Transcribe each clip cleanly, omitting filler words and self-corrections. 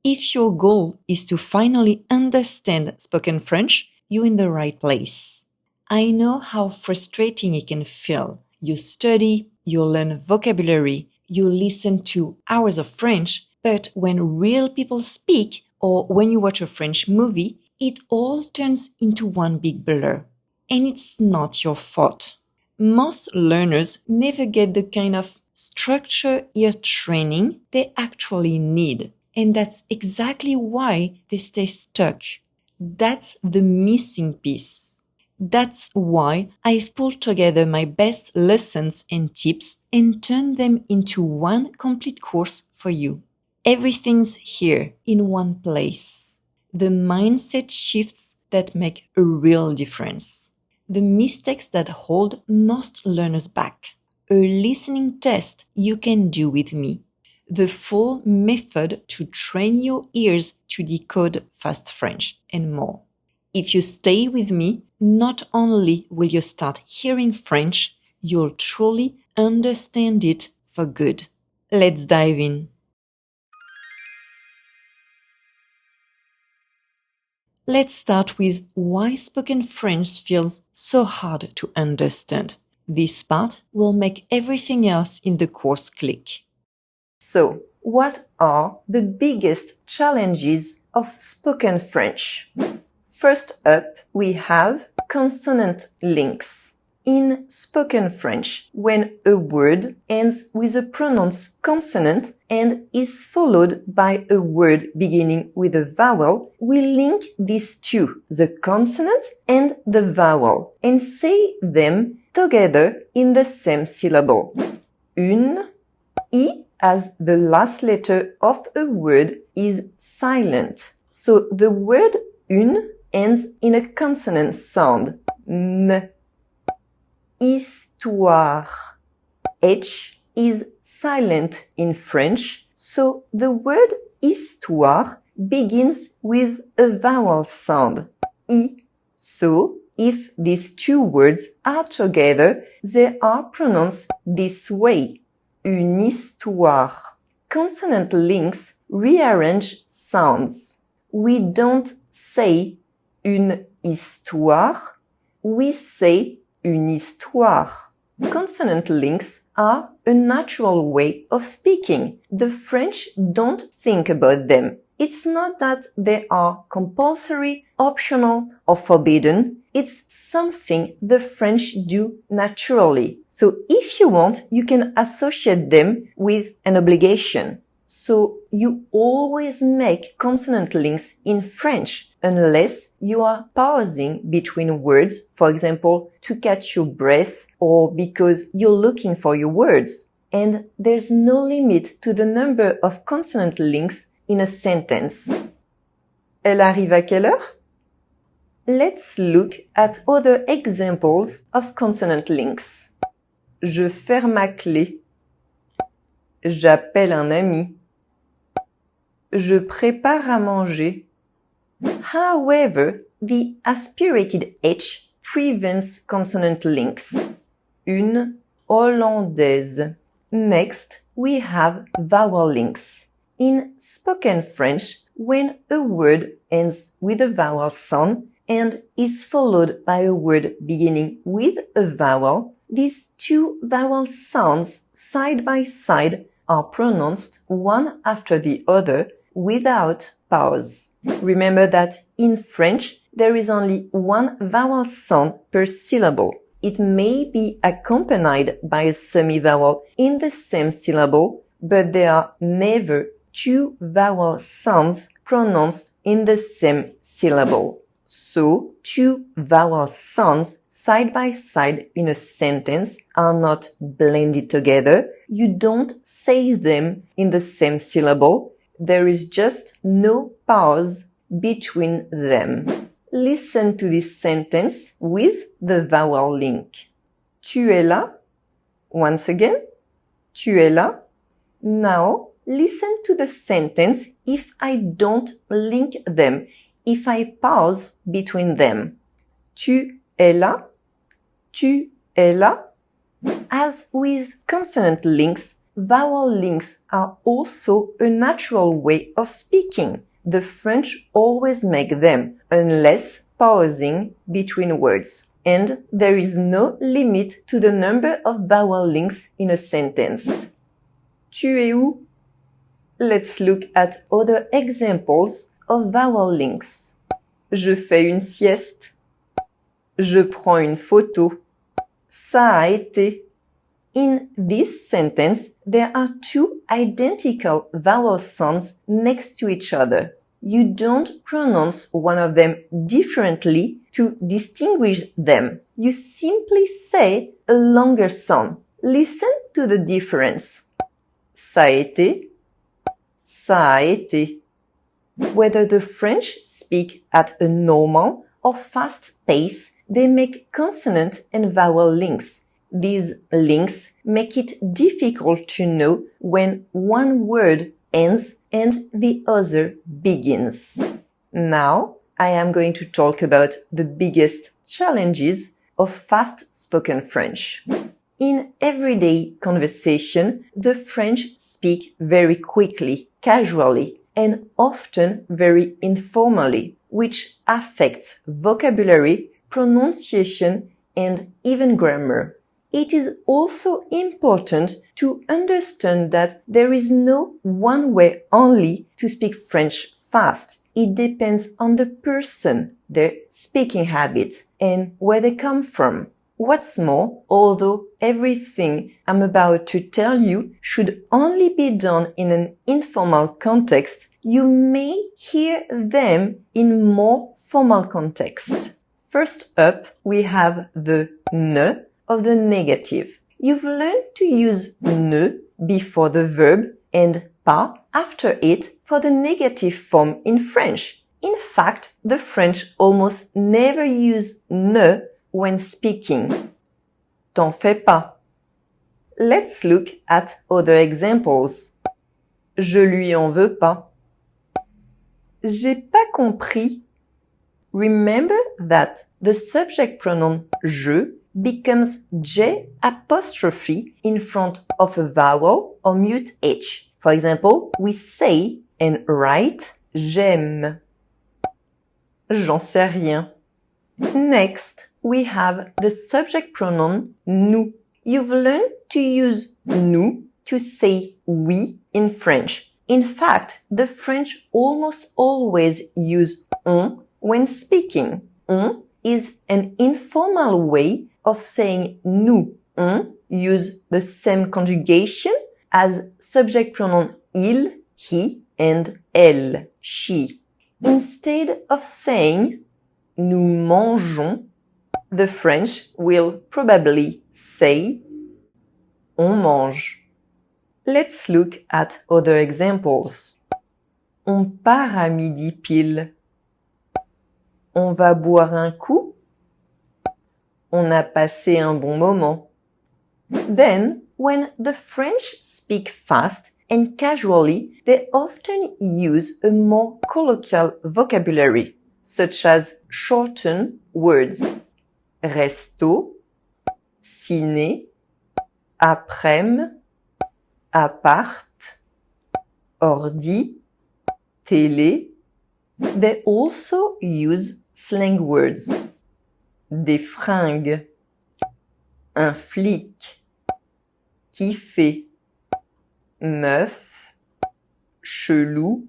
If your goal is to finally understand spoken French, you're in the right place. I know how frustrating it can feel. You study, you learn vocabulary, you listen to hours of French, but when real people speak or when you watch a French movie, it all turns into one big blur. And it's not your fault. Most learners never get the kind of structure ear training they actually need. And that's exactly why they stay stuck. That's the missing piece. That's why I've pulled together my best lessons and tips and turned them into one complete course for you. Everything's here in one place. The mindset shifts that make a real difference. The mistakes that hold most learners back. A listening test you can do with me. The full method to train your ears to decode fast French and more. If you stay with me, not only will you start hearing French, you'll truly understand it for good. Let's dive in. Let's start with why spoken French feels so hard to understand. This part will make everything else in the course click. So, what are the biggest challenges of spoken French? First up, we have consonant links. In spoken French, when a word ends with a pronounced consonant and is followed by a word beginning with a vowel, we link these two, the consonant and the vowel, and say them together in the same syllable. Une, I as the last letter of a word is silent. So the word une ends in a consonant sound. M. Histoire. H is silent in French, so the word histoire begins with a vowel sound. I. So, if these two words are together, they are pronounced this way. Une histoire. Consonant links rearrange sounds. We don't say une histoire, we say une histoire. Consonant links are a natural way of speaking. The French don't think about them. It's not that they are compulsory, optional, or forbidden. It's something the French do naturally. So if you want, you can associate them with an obligation. So you always make consonant links in French unless you are pausing between words, for example, to catch your breath or because you're looking for your words. And there's no limit to the number of consonant links in a sentence. Elle arrive à quelle heure? Let's look at other examples of consonant links. Je ferme ma clé. J'appelle un ami. Je prépare à manger. However, the aspirated H prevents consonant links. Une hollandaise. Next, we have vowel links. In spoken French, when a word ends with a vowel sound and is followed by a word beginning with a vowel, these two vowel sounds side by side are pronounced one after the other without pause. Remember that in French, there is only one vowel sound per syllable. It may be accompanied by a semi-vowel in the same syllable, but there are never two vowel sounds pronounced in the same syllable. So, two vowel sounds side by side in a sentence are not blended together. You don't say them in the same syllable. There is just no pause between them. Listen to this sentence with the vowel link. Tu es là? Once again. Tu es là? Now, listen to the sentence if I don't link them, if I pause between them. Tu es là? Tu es là? As with consonant links, Vowel links are also a natural way of speaking. The French always make them, unless pausing between words. And there is no limit to the number of vowel links in a sentence. Tu es où? Let's look at other examples of vowel links. Je fais une sieste. Je prends une photo. Ça a été. In this sentence, there are two identical vowel sounds next to each other. You don't pronounce one of them differently to distinguish them. You simply say a longer sound. Listen to the difference. Ça a été. Ça a été. Whether the French speak at a normal or fast pace, they make consonant and vowel links. These links make it difficult to know when one word ends and the other begins. Now, I am going to talk about the biggest challenges of fast spoken French. In everyday conversation, the French speak very quickly, casually, and often very informally, which affects vocabulary, pronunciation, and even grammar. It is also important to understand that there is no one way only to speak French fast. It depends on the person, their speaking habits, and where they come from. What's more, although everything I'm about to tell you should only be done in an informal context, you may hear them in more formal context. First up, we have the ne of the negative. You've learned to use ne before the verb and pas after it for the negative form in French. In fact, the French almost never use ne when speaking. T'en fais pas. Let's look at other examples. Je lui en veux pas. J'ai pas compris. Remember that the subject pronoun je becomes J apostrophe in front of a vowel or mute H. For example, we say and write j'aime. J'en sais rien. Next, we have the subject pronoun nous. You've learned to use nous to say oui in French. In fact, the French almost always use on when speaking. On is an informal way of saying nous. On use the same conjugation as subject pronoun il, he, and elle, she. Instead of saying nous mangeons, the French will probably say on mange. Let's look at other examples. On part à midi pile. On va boire un coup. On a passé un bon moment. Then, when the French speak fast and casually, they often use a more colloquial vocabulary, such as shortened words. Resto, ciné, après-midi, appart, ordi, télé. They also use slang words. Des fringues, un flic, kiffer, meuf, chelou,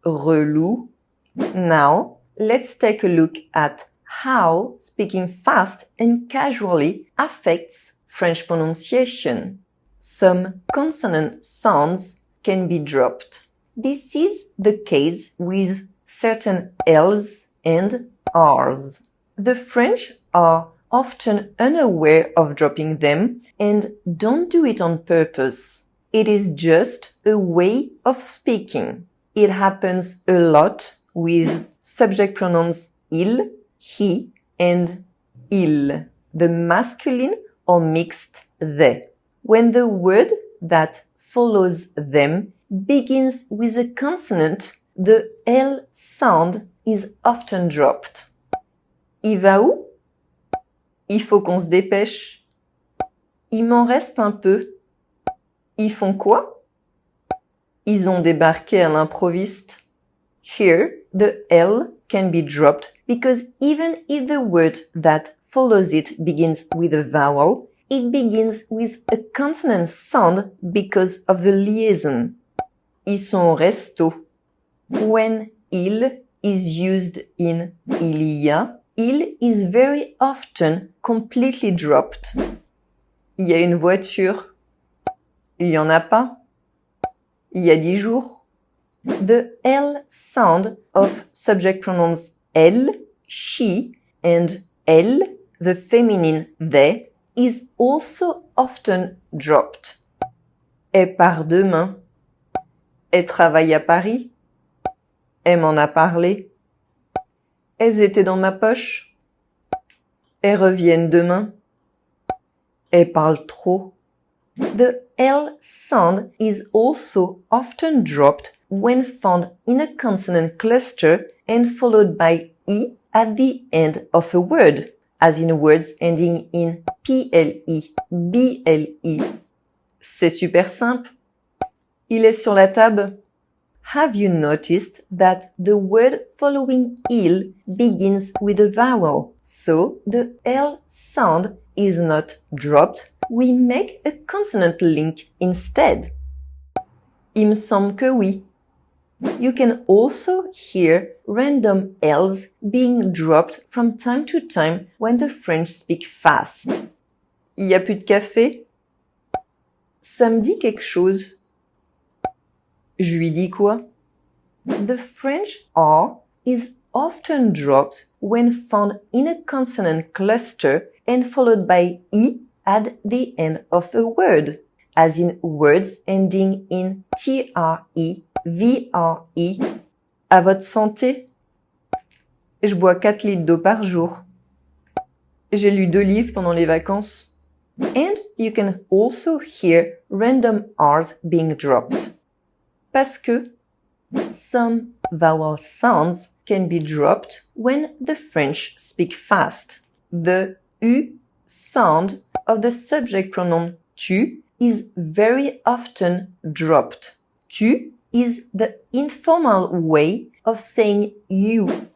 relou. Now, let's take a look at how speaking fast and casually affects French pronunciation. Some consonant sounds can be dropped. This is the case with certain L's and R's. The French are often unaware of dropping them and don't do it on purpose. It is just a way of speaking. It happens a lot with subject pronouns il, he, and il, the masculine or mixed they. When the word that follows them begins with a consonant, the L sound is often dropped. Il va où? Il faut qu'on se dépêche. Il m'en reste un peu. Ils font quoi? Ils ont débarqué à l'improviste. Here, the L can be dropped because even if the word that follows it begins with a vowel, it begins with a consonant sound because of the liaison. Ils sont au resto. When il is used in il y a, il is very often completely dropped. Il y a une voiture. Il y en a pas. Il y a 10 jours. The L sound of subject pronouns elle, she, and elle, the feminine they, is also often dropped. Elle part demain. Elle travaille à Paris. Elle m'en a parlé. Elles étaient dans ma poche. Elles reviennent demain. Elles parlent trop. The L sound is also often dropped when found in a consonant cluster and followed by E at the end of a word, as in words ending in PLE, BLE. C'est super simple. Il est sur la table. Have you noticed that the word following il begins with a vowel? So the L sound is not dropped. We make a consonant link instead. Il me semble que oui. You can also hear random L's being dropped from time to time when the French speak fast. Il y a plus de café? Ça me dit quelque chose. Je lui dis quoi? The French R is often dropped when found in a consonant cluster and followed by E at the end of a word, as in words ending in TRE, VRE. À votre santé. Je bois 4 litres d'eau par jour. J'ai lu 2 livres pendant les vacances. And you can also hear random R's being dropped. Parce que some vowel sounds can be dropped when the French speak fast. The U sound of the subject pronoun tu is very often dropped. Tu is the informal way of saying you.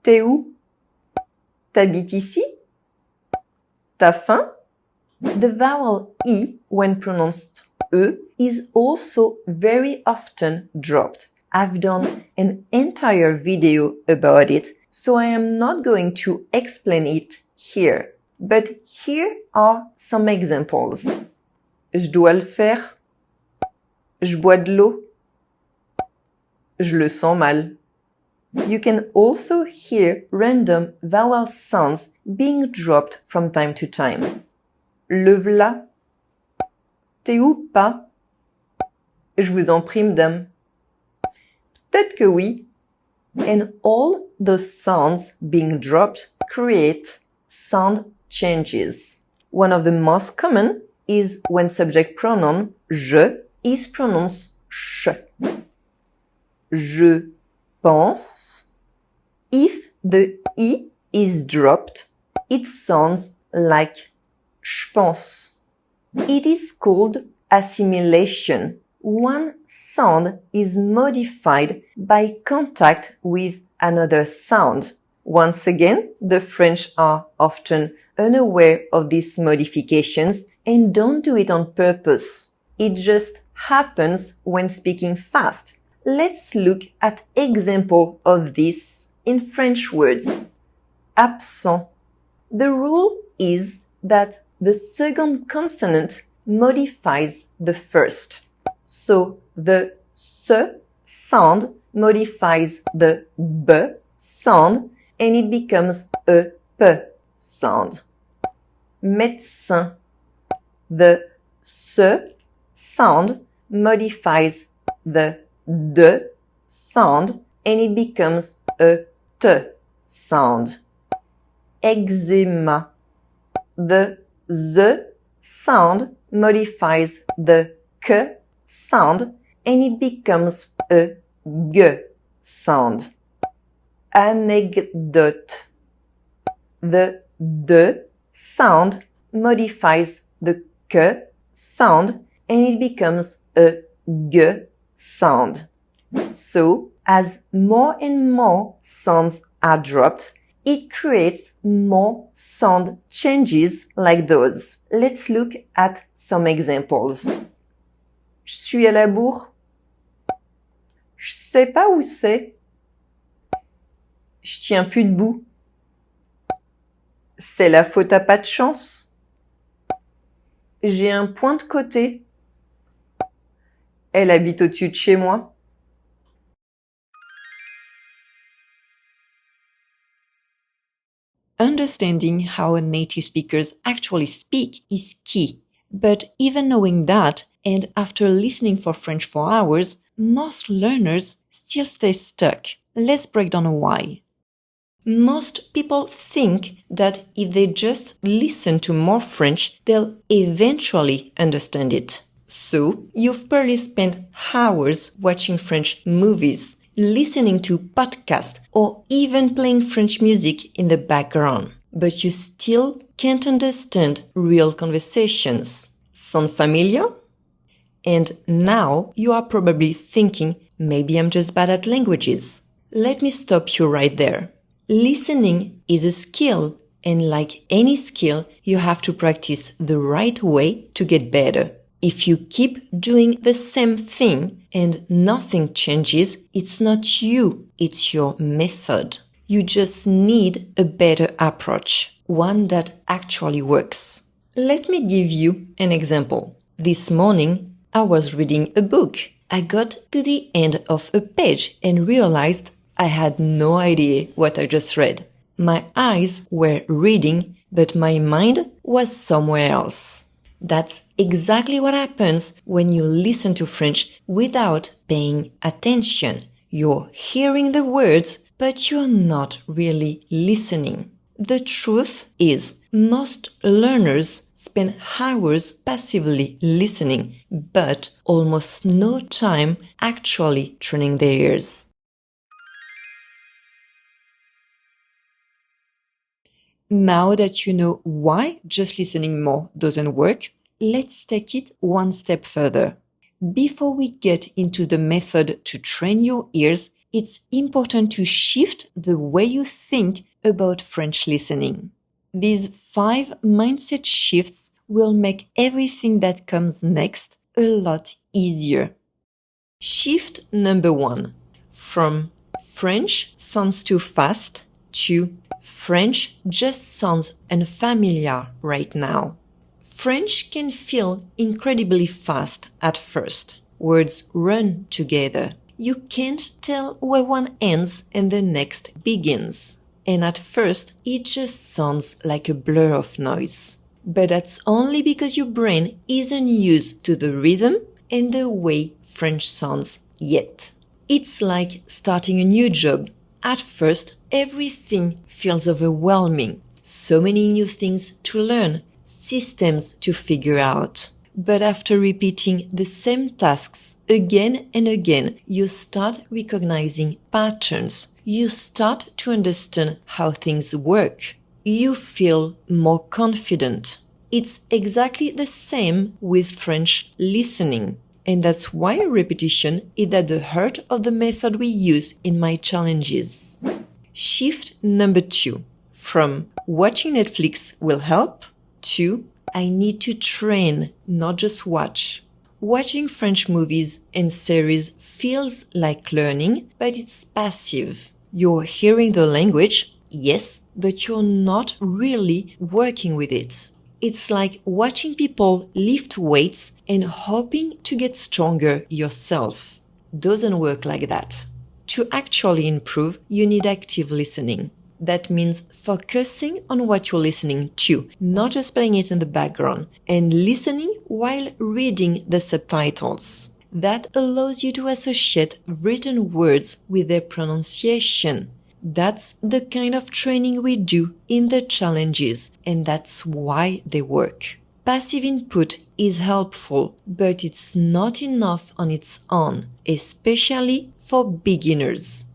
T'es où? T'habites ici? T'as faim? The vowel E, when pronounced E, is also very often dropped. I've done an entire video about it, so I am not going to explain it here. But here are some examples. Je dois le faire. Je bois de l'eau. Je le sens mal. You can also hear random vowel sounds being dropped from time to time. Le v'là. T'es où, pas? Je vous en prie, madame. Peut-être que oui. And all those sounds being dropped create sound changes. One of the most common is when subject pronoun je is pronounced sh. Je pense. If the I is dropped, it sounds like je pense. It is called assimilation. One sound is modified by contact with another sound. Once again, the French are often unaware of these modifications and don't do it on purpose. It just happens when speaking fast. Let's look at example of this in French words. Absent. The rule is that the second consonant modifies the first. So the S sound modifies the B sound and it becomes a P sound. Médecin. The S sound modifies the D sound and it becomes a T sound. Eczema. The Z sound modifies the K sound and it becomes a G sound. Anecdote. The D sound modifies the K sound and it becomes a g sound. So, as more and more sounds are dropped, it creates more sound changes like those. Let's look at some examples. Je suis à la bourre. Je sais pas où c'est. Je tiens plus debout. C'est la faute à pas de chance. J'ai un point de côté. Elle habite au-dessus de chez moi. Understanding how native speakers actually speak is key. But even knowing that, and after listening for French for hours, most learners still stay stuck. Let's break down why. Most people think that if they just listen to more French, they'll eventually understand it. So, you've probably spent hours watching French movies, listening to podcasts, or even playing French music in the background. But you still can't understand real conversations. Sound familiar? And now you are probably thinking, maybe I'm just bad at languages. Let me stop you right there. Listening is a skill, and like any skill, you have to practice the right way to get better. If you keep doing the same thing and nothing changes, it's not you, it's your method. You just need a better approach, one that actually works. Let me give you an example. This morning, I was reading a book. I got to the end of a page and realized I had no idea what I just read. My eyes were reading, but my mind was somewhere else. That's exactly what happens when you listen to French without paying attention. You're hearing the words, but you're not really listening. The truth is, most learners spend hours passively listening, but almost no time actually training their ears. Now that you know why just listening more doesn't work, let's take it one step further. Before we get into the method to train your ears, it's important to shift the way you think about French listening. These 5 mindset shifts will make everything that comes next a lot easier. Shift number 1. From French sounds too fast to French just sounds unfamiliar right now. French can feel incredibly fast at first. Words run together. You can't tell where one ends and the next begins. And at first, it just sounds like a blur of noise. But that's only because your brain isn't used to the rhythm and the way French sounds yet. It's like starting a new job. At first, everything feels overwhelming. So many new things to learn, systems to figure out. But after repeating the same tasks again and again, you start recognizing patterns. You start to understand how things work. You feel more confident. It's exactly the same with French listening. And that's why repetition is at the heart of the method we use in my challenges. Shift number 2. From watching Netflix will help to I need to train, not just watch. Watching French movies and series feels like learning, but it's passive. You're hearing the language, yes, but you're not really working with it. It's like watching people lift weights and hoping to get stronger yourself. Doesn't work like that. To actually improve, you need active listening. That means focusing on what you're listening to, not just playing it in the background, and listening while reading the subtitles. That allows you to associate written words with their pronunciation. That's the kind of training we do in the challenges, and that's why they work. Passive input is helpful, but it's not enough on its own, especially for beginners.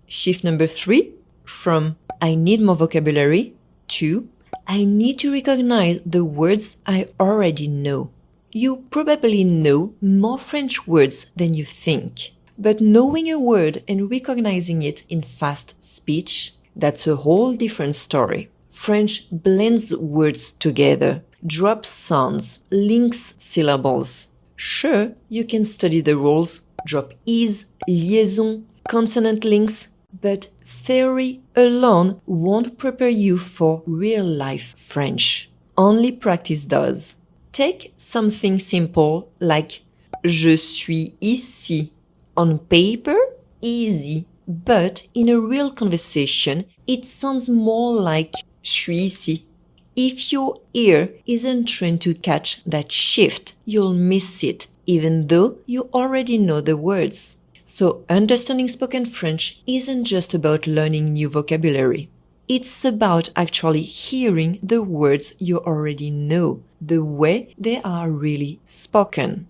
Shift number 3, from I need more vocabulary to I need to recognize the words I already know. You probably know more French words than you think. But knowing a word and recognizing it in fast speech, that's a whole different story. French blends words together, drops sounds, links syllables. Sure, you can study the rules, drop is, liaison, consonant links, but theory alone won't prepare you for real-life French. Only practice does. Take something simple like je suis ici. On paper, easy, but in a real conversation, it sounds more like je suis ici. If your ear isn't trained to catch that shift, you'll miss it, even though you already know the words. So understanding spoken French isn't just about learning new vocabulary. It's about actually hearing the words you already know, the way they are really spoken.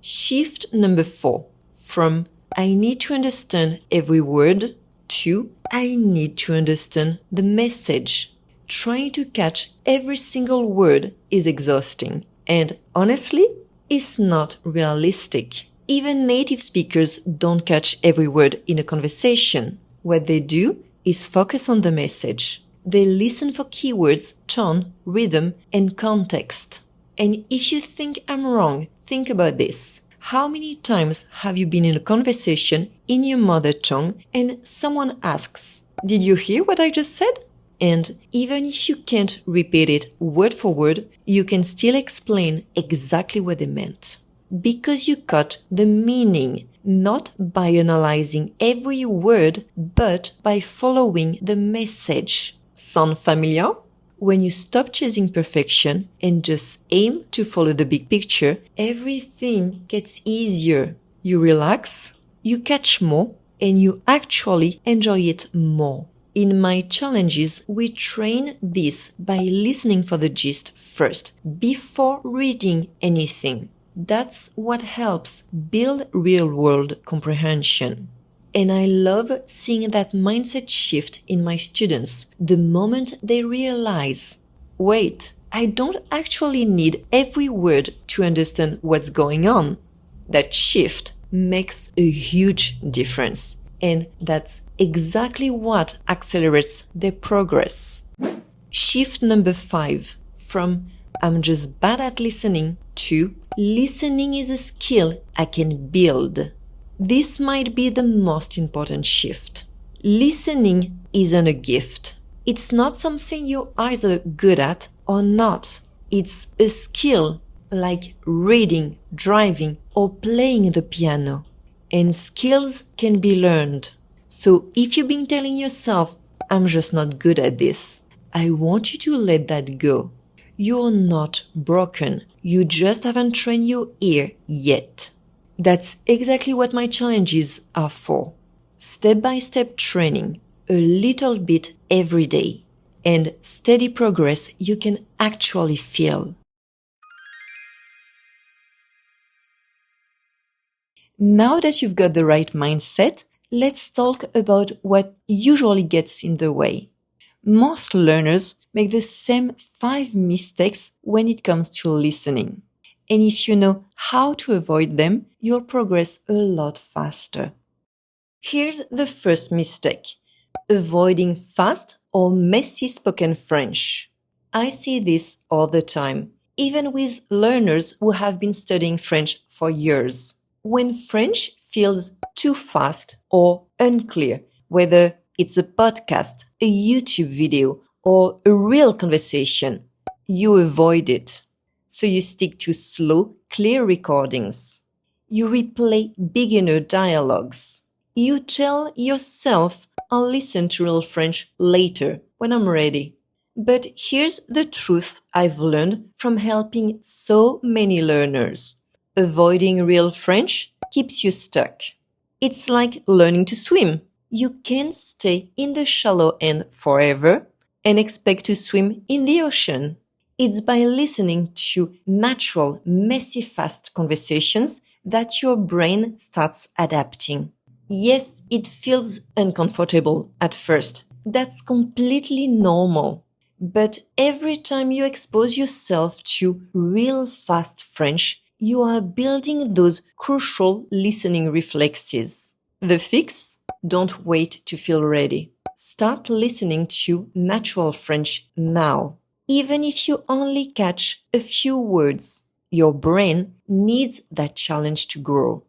Shift number 4. From I need to understand every word to I need to understand the message. Trying to catch every single word is exhausting and honestly, it's not realistic. Even native speakers don't catch every word in a conversation. What they do is focus on the message. They listen for keywords, tone, rhythm, and context. And if you think I'm wrong, think about this. How many times have you been in a conversation in your mother tongue and someone asks, "Did you hear what I just said?" And even if you can't repeat it word for word, you can still explain exactly what they meant. Because you caught the meaning, not by analyzing every word, but by following the message. Sound familiar? When you stop chasing perfection and just aim to follow the big picture, everything gets easier. You relax, you catch more, and you actually enjoy it more. In my challenges, we train this by listening for the gist first, before reading anything. That's what helps build real-world comprehension. And I love seeing that mindset shift in my students the moment they realize, wait, I don't actually need every word to understand what's going on. That shift makes a huge difference. And that's exactly what accelerates their progress. Shift number 5, from I'm just bad at listening to listening is a skill I can build. This might be the most important shift. Listening isn't a gift. It's not something you're either good at or not. It's a skill like reading, driving, or playing the piano. And skills can be learned. So if you've been telling yourself, I'm just not good at this, I want you to let that go. You're not broken. You just haven't trained your ear yet. That's exactly what my challenges are for. Step-by-step training, a little bit every day, and steady progress you can actually feel. Now that you've got the right mindset, let's talk about what usually gets in the way. Most learners make the same 5 mistakes when it comes to listening. And if you know how to avoid them, you'll progress a lot faster. Here's the first mistake: avoiding fast or messy spoken French. I see this all the time, even with learners who have been studying French for years. When French feels too fast or unclear, whether it's a podcast, a YouTube video, or a real conversation, you avoid it. So you stick to slow, clear recordings. You replay beginner dialogues. You tell yourself, I'll listen to real French later when I'm ready. But here's the truth I've learned from helping so many learners. Avoiding real French keeps you stuck. It's like learning to swim. You can't stay in the shallow end forever and expect to swim in the ocean. It's by listening to natural, messy, fast conversations that your brain starts adapting. Yes, it feels uncomfortable at first. That's completely normal. But every time you expose yourself to real fast French, you are building those crucial listening reflexes. The fix? Don't wait to feel ready. Start listening to natural French now. Even if you only catch a few words, your brain needs that challenge to grow.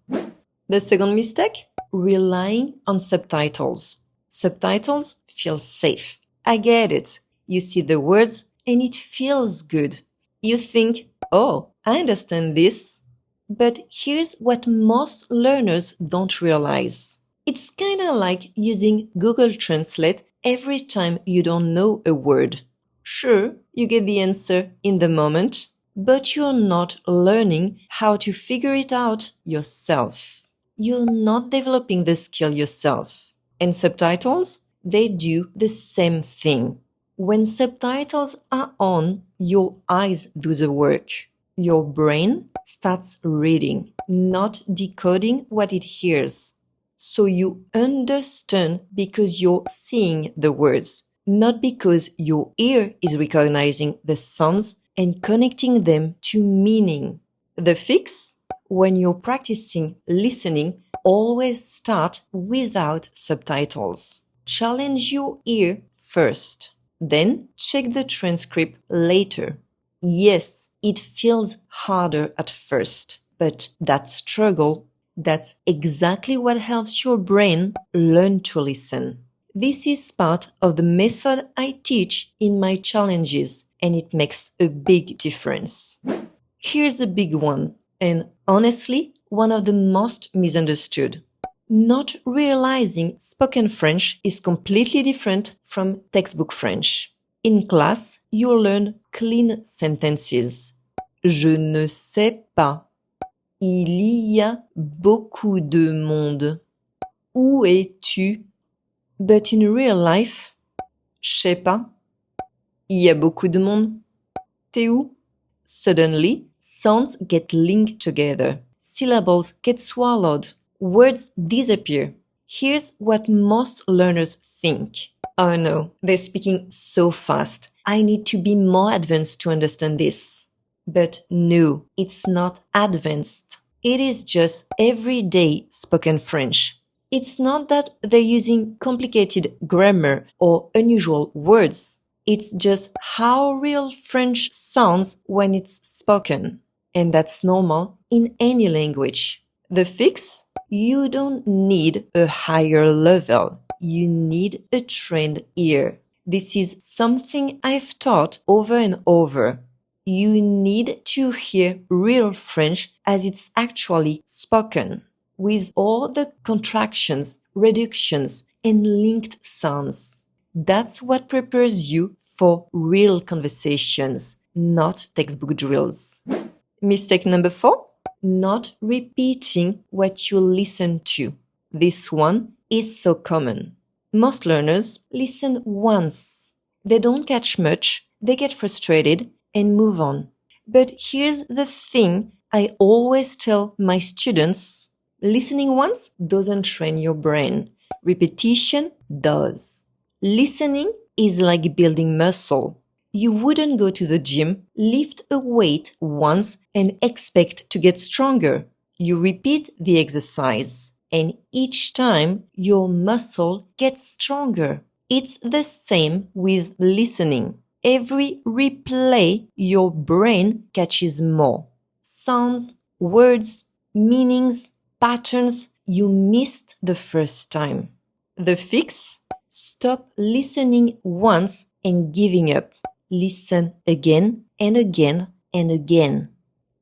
The second mistake? Relying on subtitles. Subtitles feel safe. I get it. You see the words and it feels good. You think, oh, I understand this. But here's what most learners don't realize. It's kind of like using Google Translate every time you don't know a word. Sure, you get the answer in the moment, but you're not learning how to figure it out yourself. You're not developing the skill yourself. And subtitles, they do the same thing. When subtitles are on, your eyes do the work. Your brain starts reading, not decoding what it hears. So you understand because you're seeing the words, not because your ear is recognizing the sounds and connecting them to meaning. The fix? When you're practicing listening, always start without subtitles. Challenge your ear first. Then check the transcript later. Yes, it feels harder at first, but that struggle, that's exactly what helps your brain learn to listen. This is part of the method I teach in my challenges, and it makes a big difference. Here's a big one, and honestly, one of the most misunderstood. Not realizing spoken French is completely different from textbook French. In class, you'll learn clean sentences. Je ne sais pas. Il y a beaucoup de monde. Où es-tu? But in real life, je sais pas. Il y a beaucoup de monde. T'es où? Suddenly, sounds get linked together. Syllables get swallowed. Words disappear. Here's what most learners think. Oh no, they're speaking so fast. I need to be more advanced to understand this. But no, it's not advanced. It is just everyday spoken French. It's not that they're using complicated grammar or unusual words. It's just how real French sounds when it's spoken. And that's normal in any language. The fix? You don't need a higher level. You need a trained ear. This is something I've taught over and over. You need to hear real French as it's actually spoken, with all the contractions, reductions, and linked sounds. That's what prepares you for real conversations, not textbook drills. Mistake number 4? Not repeating what you listen to. This one is so common. Most learners listen once. They don't catch much, they get frustrated and move on. But here's the thing I always tell my students. Listening once doesn't train your brain. Repetition does. Listening is like building muscle. You wouldn't go to the gym, lift a weight once and expect to get stronger. You repeat the exercise, and each time your muscle gets stronger. It's the same with listening. Every replay, your brain catches more. Sounds, words, meanings, patterns you missed the first time. The fix? Stop listening once and giving up. Listen again and again and again.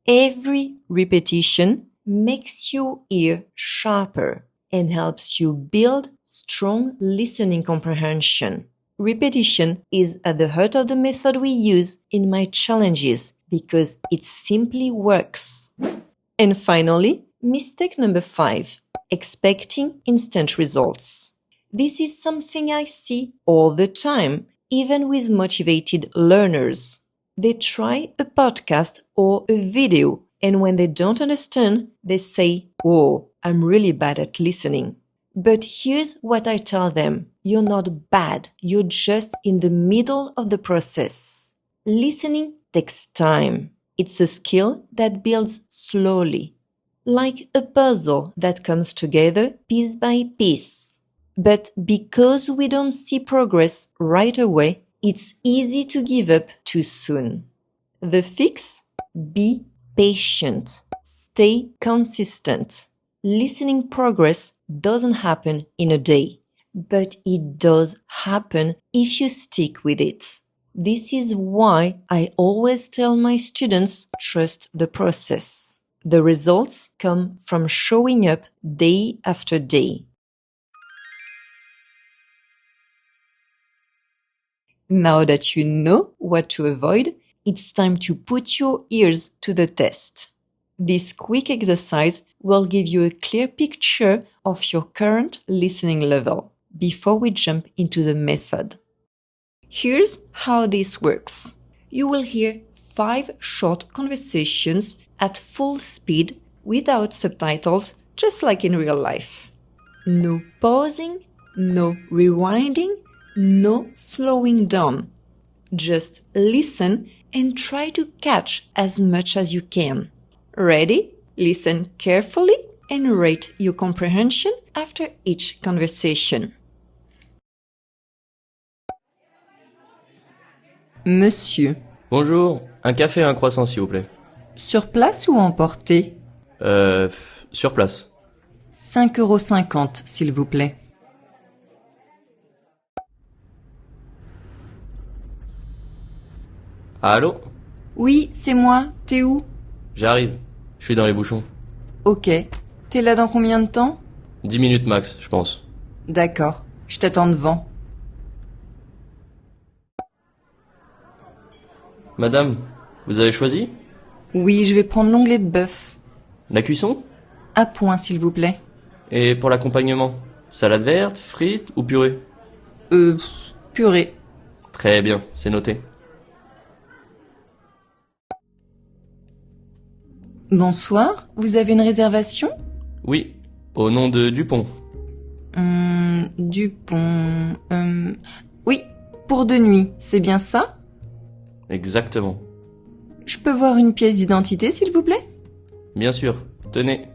Every repetition makes your ear sharper and helps you build strong listening comprehension. Repetition is at the heart of the method we use in my challenges because it simply works. And finally, mistake number 5, expecting instant results. This is something I see all the time, even with motivated learners. They try a podcast or a video, and when they don't understand, they say, "Oh, I'm really bad at listening." But here's what I tell them. You're not bad. You're just in the middle of the process. Listening takes time. It's a skill that builds slowly, like a puzzle that comes together piece by piece. But because we don't see progress right away, it's easy to give up too soon. The fix? Be patient. Stay consistent. Listening progress doesn't happen in a day, but it does happen if you stick with it. This is why I always tell my students, trust the process. The results come from showing up day after day. Now that you know what to avoid, it's time to put your ears to the test. This quick exercise will give you a clear picture of your current listening level before we jump into the method. Here's how this works. You will hear 5 short conversations at full speed without subtitles, just like in real life. No pausing, no rewinding, no slowing down. Just listen and try to catch as much as you can. Ready? Listen carefully and rate your comprehension after each conversation. Monsieur. Bonjour, un café et un croissant s'il vous plaît. Sur place ou emporté? Sur place. 5,50 € s'il vous plaît. Allô? Oui, c'est moi. T'es où? J'arrive. Je suis dans les bouchons. Ok. T'es là dans combien de temps? 10 minutes max, je pense. D'accord. Je t'attends devant. Madame, vous avez choisi? Oui, je vais prendre l'onglet de bœuf. La cuisson? À point, s'il vous plaît. Et pour l'accompagnement? Salade verte, frites ou purée? Purée. Très bien, c'est noté. Bonsoir, vous avez une réservation? Oui, au nom de Dupont. Dupont... Oui, pour 2 nuits, c'est bien ça? Exactement. Je peux voir une pièce d'identité, s'il vous plaît? Bien sûr, tenez.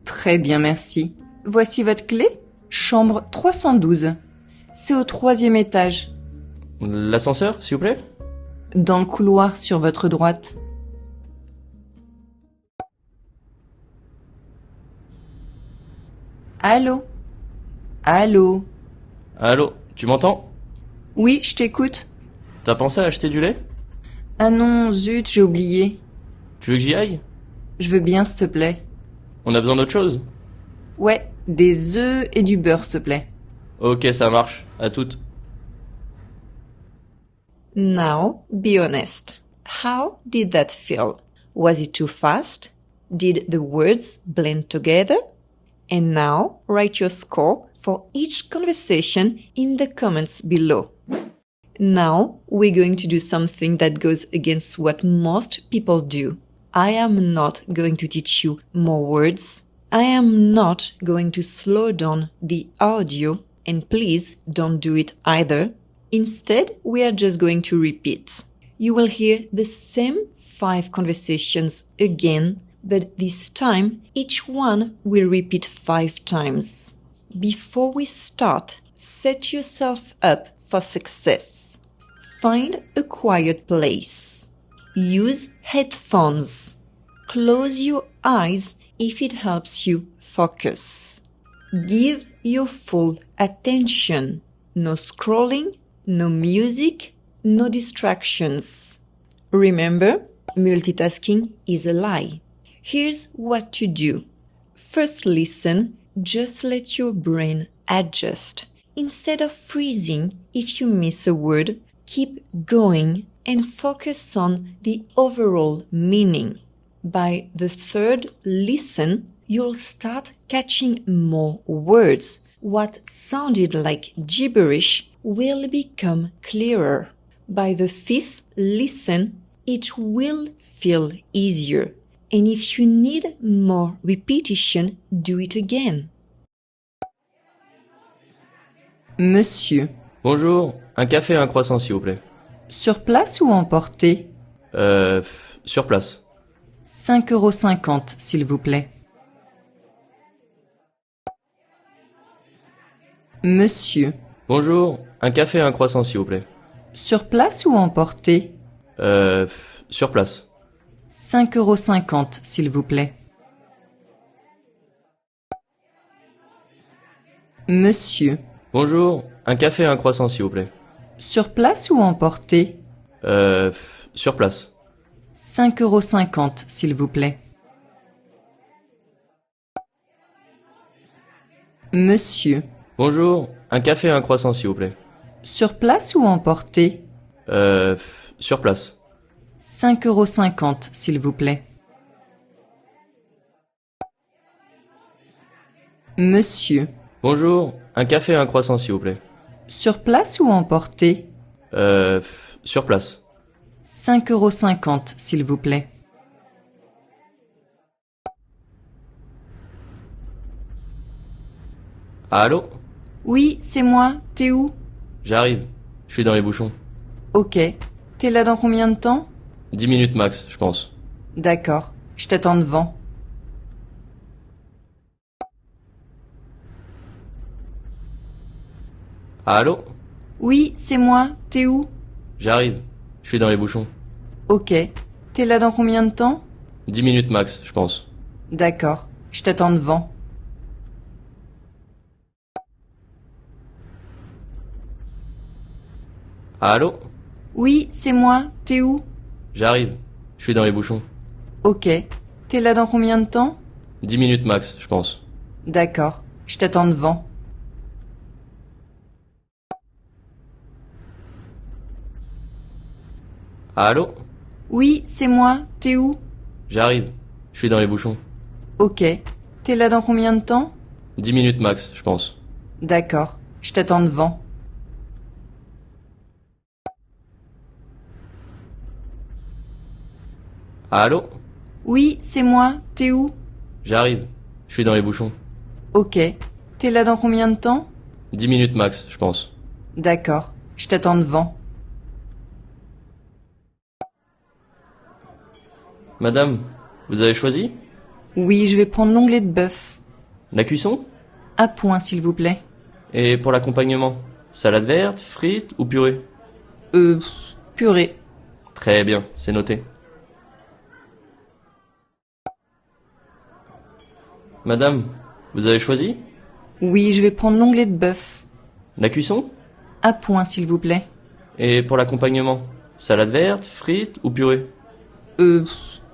Très bien, merci. Voici votre clé. Chambre 312. C'est au 3e étage. L'ascenseur, s'il vous plaît? Dans le couloir sur votre droite. Allô? Allô? Allô, tu m'entends? Oui, je t'écoute. T'as pensé à acheter du lait? Ah non, zut, j'ai oublié. Tu veux que j'y aille? Je veux bien, s'il te plaît. On a besoin d'autre chose? Ouais, des œufs et du beurre, s'il te plaît. Ok, ça marche. À toutes. Now, be honest. How did that feel? Was it too fast? Did the words blend together? And now, write your score for each conversation in the comments below. Now, we're going to do something that goes against what most people do. I am not going to teach you more words. I am not going to slow down the audio, and please don't do it either. Instead, we are just going to repeat. You will hear the same 5 conversations again, but this time each one will repeat 5 times. Before we start, set yourself up for success. Find a quiet place. Use headphones. Close your eyes if it helps you focus. Give your full attention. No scrolling, no music, no distractions. Remember, multitasking is a lie. Here's what to do. First listen, just let your brain adjust. Instead of freezing if you miss a word, keep going and focus on the overall meaning. By the third listen, you'll start catching more words. What sounded like gibberish will become clearer. By the 5th listen, it will feel easier. And if you need more repetition, do it again. Monsieur. Bonjour, un café et un croissant s'il vous plaît. Sur place ou emporté? Sur place. 5,50 € s'il vous plaît. Monsieur. Bonjour, un café et un croissant s'il vous plaît. Sur place ou emporté? Sur place. 5,50 € s'il vous plaît. Monsieur. Bonjour, un café et un croissant s'il vous plaît. Sur place ou emporté? Sur place. 5,50 € s'il vous plaît. Monsieur. Bonjour, un café et un croissant s'il vous plaît. Sur place ou emporté? Sur place. 5,50 € s'il vous plaît. Monsieur. Bonjour, un café et un croissant s'il vous plaît. Sur place ou emporté? Sur place. 5,50 € s'il vous plaît. Allô? Oui, c'est moi. T'es où? J'arrive. Je suis dans les bouchons. Ok. T'es là dans combien de temps? 10 minutes max, je pense. D'accord. Je t'attends devant. Allô? Oui, c'est moi. T'es où? J'arrive. Je suis dans les bouchons. Ok. T'es là dans combien de temps? 10 minutes max, je pense. D'accord. Je t'attends devant. Allô? Oui, c'est moi. T'es où? J'arrive. Je suis dans les bouchons. Ok. T'es là dans combien de temps? 10 minutes max, je pense. D'accord. Je t'attends devant. Allô? Oui, c'est moi. T'es où? J'arrive. Je suis dans les bouchons. Ok. T'es là dans combien de temps? 10 minutes max, je pense. D'accord. Je t'attends devant. Allô? Oui, c'est moi. T'es où? J'arrive. Je suis dans les bouchons. Ok. T'es là dans combien de temps? 10 minutes max, je pense. D'accord. Je t'attends devant. Madame, vous avez choisi? Oui, je vais prendre l'onglet de bœuf. La cuisson? À point, s'il vous plaît. Et pour l'accompagnement? Salade verte, frites ou purée? Purée. Très bien, c'est noté. Madame, vous avez choisi? Oui, je vais prendre l'onglet de bœuf. La cuisson? À point, s'il vous plaît. Et pour l'accompagnement? Salade verte, frites ou purée?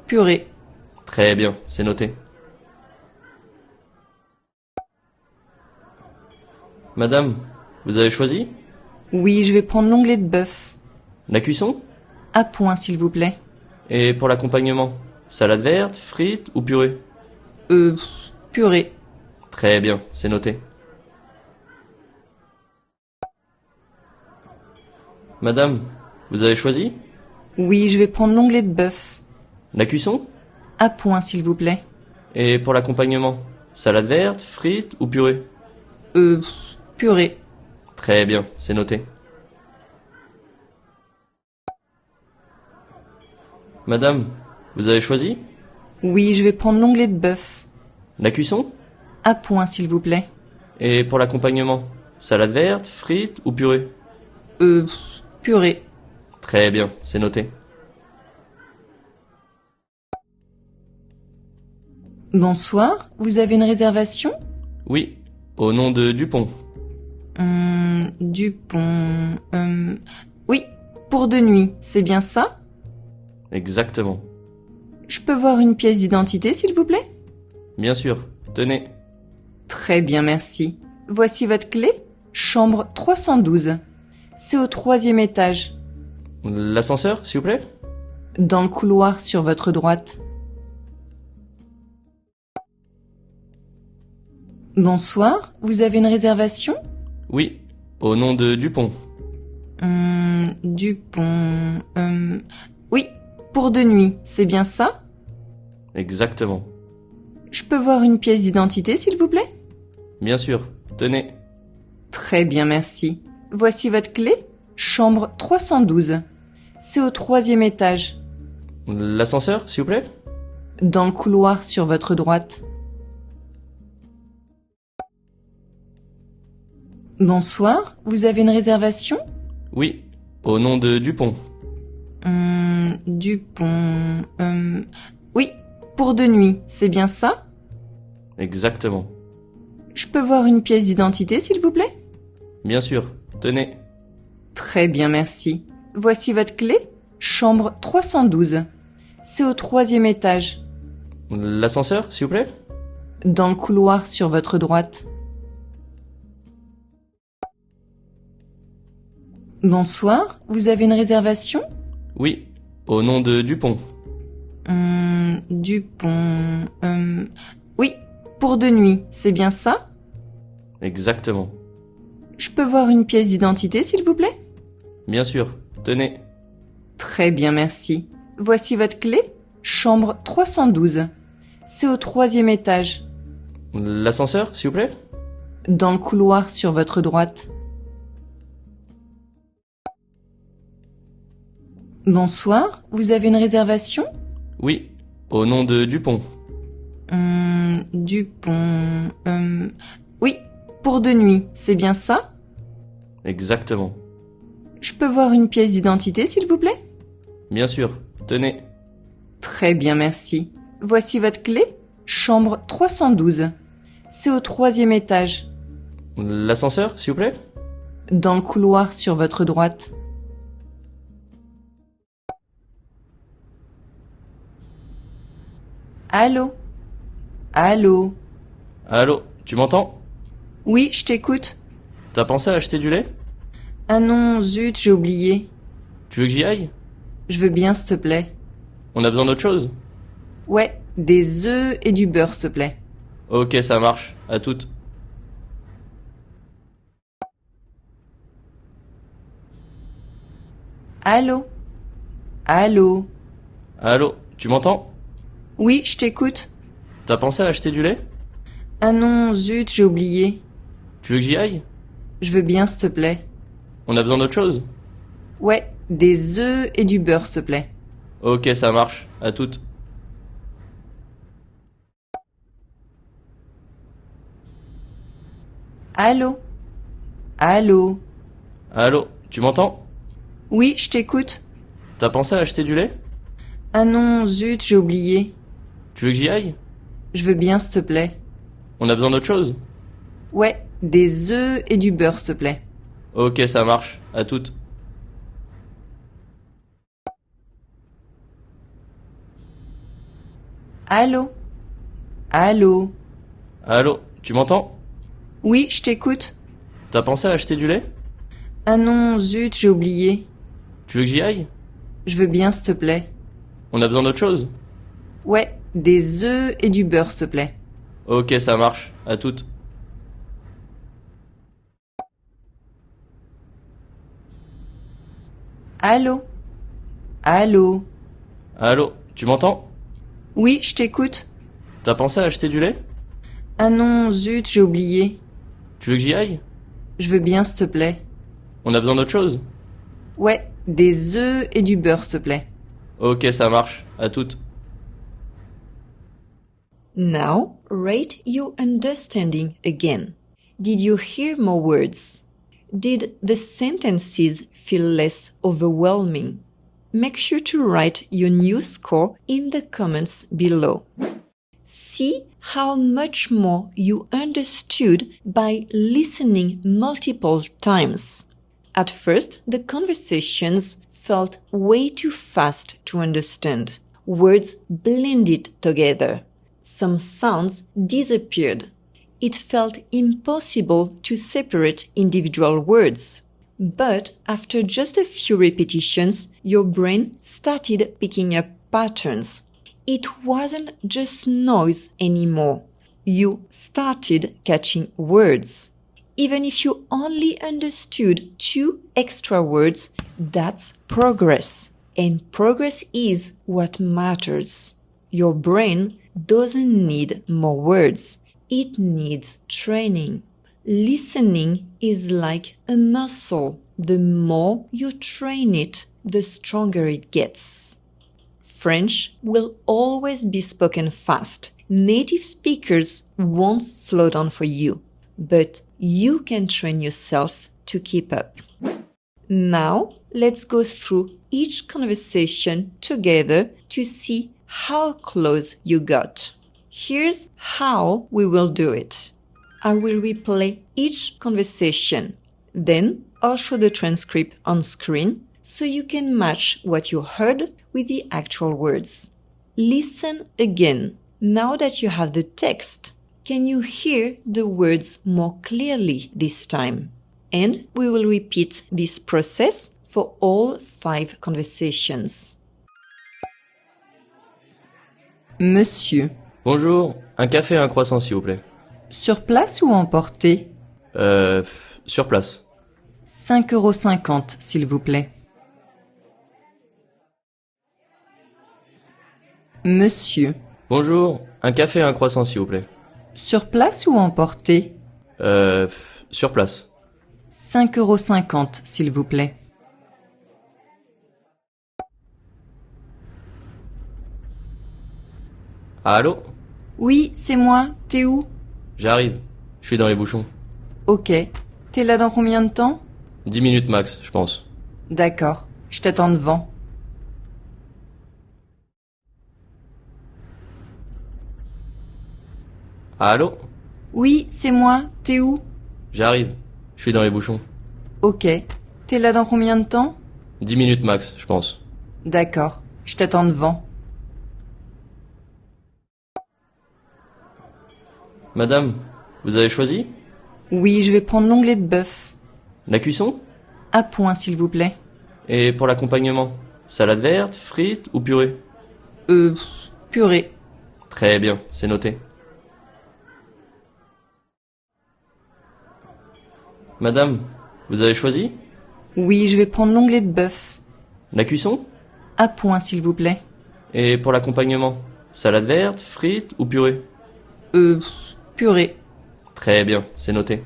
Purée. Très bien, c'est noté. Madame, vous avez choisi? Oui, je vais prendre l'onglet de bœuf. La cuisson? À point, s'il vous plaît. Et pour l'accompagnement? Salade verte, frites ou purée? Purée. Très bien, c'est noté. Madame, vous avez choisi? Oui, je vais prendre l'onglet de bœuf. La cuisson? À point, s'il vous plaît. Et pour l'accompagnement? Salade verte, frites ou purée? Purée. Très bien, c'est noté. Madame, vous avez choisi? Oui, je vais prendre l'onglet de bœuf. La cuisson? À point, s'il vous plaît. Et pour l'accompagnement? Salade verte, frites ou purée? Purée. Très bien, c'est noté. Bonsoir, vous avez une réservation? Oui, au nom de Dupont. Dupont... Oui, pour 2 nuits, c'est bien ça? Exactement. Je peux voir une pièce d'identité, s'il vous plaît? Bien sûr, tenez. Très bien, merci. Voici votre clé. Chambre 312. C'est au 3e étage. L'ascenseur, s'il vous plaît? Dans le couloir sur votre droite. Bonsoir, vous avez une réservation? Oui, au nom de Dupont. Dupont... Oui, pour 2 nuits, c'est bien ça? Exactement. Je peux voir une pièce d'identité, s'il vous plaît? Bien sûr, tenez. Très bien, merci. Voici votre clé. Chambre 312. C'est au 3e étage. L'ascenseur, s'il vous plaît? Dans le couloir sur votre droite. Bonsoir, vous avez une réservation? Oui, au nom de Dupont. Dupont... Oui, pour 2 nuits, c'est bien ça? Exactement. Je peux voir une pièce d'identité, s'il vous plaît? Bien sûr, tenez. Très bien, merci. Voici votre clé. Chambre 312. C'est au 3e étage. L'ascenseur, s'il vous plaît? Dans le couloir sur votre droite. Bonsoir, vous avez une réservation? Oui, au nom de Dupont. Dupont... Oui, pour 2 nuits, c'est bien ça? Exactement. Je peux voir une pièce d'identité, s'il vous plaît? Bien sûr, tenez. Très bien, merci. Voici votre clé. Chambre 312. C'est au 3e étage. L'ascenseur, s'il vous plaît? Dans le couloir sur votre droite. Bonsoir, vous avez une réservation? Oui, au nom de Dupont. Dupont... Oui, pour 2 nuits, c'est bien ça? Exactement. Je peux voir une pièce d'identité, s'il vous plaît? Bien sûr, tenez. Très bien, merci. Voici votre clé. Chambre 312. C'est au 3e étage. L'ascenseur, s'il vous plaît? Dans le couloir sur votre droite. Allô? Allô? Allô, tu m'entends? Oui, je t'écoute. T'as pensé à acheter du lait? Ah non, zut, j'ai oublié. Tu veux que j'y aille? Je veux bien, s'il te plaît. On a besoin d'autre chose? Ouais, des œufs et du beurre, s'il te plaît. Ok, ça marche. À toutes. Allô? Allô? Allô, tu m'entends? Oui, je t'écoute. T'as pensé à acheter du lait? Ah non, zut, j'ai oublié. Tu veux que j'y aille? Je veux bien, s'il te plaît. On a besoin d'autre chose? Ouais, des œufs et du beurre, s'il te plaît. Ok, ça marche. À toutes. Allô? Allô? Allô, tu m'entends? Oui, je t'écoute. T'as pensé à acheter du lait? Ah non, zut, j'ai oublié. Tu veux que j'y aille? Je veux bien, s'il te plaît. On a besoin d'autre chose? Ouais, des œufs et du beurre, s'il te plaît. Ok, ça marche. À toutes. Allô? Allô? Allô, tu m'entends? Oui, je t'écoute. T'as pensé à acheter du lait? Ah non, zut, j'ai oublié. Tu veux que j'y aille? Je veux bien, s'il te plaît. On a besoin d'autre chose? Ouais, des œufs et du beurre, s'il te plaît. Ok, ça marche. À toutes. Allô? Allô? Allô, tu m'entends? Oui, je t'écoute. T'as pensé à acheter du lait? Ah non, zut, j'ai oublié. Tu veux que j'y aille? Je veux bien, s'il te plaît. On a besoin d'autre chose? Ouais, des œufs et du beurre, s'il te plaît. Ok, ça marche. À toutes. Now, rate your understanding again. Did you hear more words? Did the sentences feel less overwhelming? Make sure to write your new score in the comments below. See how much more you understood by listening multiple times. At first, the conversations felt way too fast to understand. Words blended together. Some sounds disappeared. It felt impossible to separate individual words. But after just a few repetitions, your brain started picking up patterns. It wasn't just noise anymore. You started catching words. Even if you only understood 2 extra words, that's progress. And progress is what matters. Your brain doesn't need more words. It needs training. Listening is like a muscle. The more you train it, the stronger it gets. French will always be spoken fast. Native speakers won't slow down for you, but you can train yourself to keep up. Now, let's go through each conversation together to see how close you got. Here's how we will do it. I will replay each conversation. Then I'll show the transcript on screen so you can match what you heard with the actual words. Listen again. Now that you have the text, can you hear the words more clearly this time? And we will repeat this process for all 5 conversations. Monsieur. Bonjour, un café et un croissant s'il vous plaît. Sur place ou emporté? Sur place. 5,50 € s'il vous plaît. Monsieur. Bonjour, un café et un croissant s'il vous plaît. Sur place ou emporté? Sur place. 5,50 € s'il vous plaît. Allô? Oui, c'est moi. T'es où? J'arrive. Je suis dans les bouchons. Ok. T'es là dans combien de temps? 10 minutes max, je pense. D'accord. Je t'attends devant. Allô? Oui, c'est moi. T'es où? J'arrive. Je suis dans les bouchons. Ok. T'es là dans combien de temps? 10 minutes max, je pense. D'accord. Je t'attends devant. Madame, vous avez choisi? Oui, je vais prendre l'onglet de bœuf. La cuisson? À point, s'il vous plaît. Et pour l'accompagnement? Salade verte, frites ou purée? Purée. Très bien, c'est noté. Madame, vous avez choisi? Oui, je vais prendre l'onglet de bœuf. La cuisson? À point, s'il vous plaît. Et pour l'accompagnement? Salade verte, frites ou purée? Purée. Très bien, c'est noté.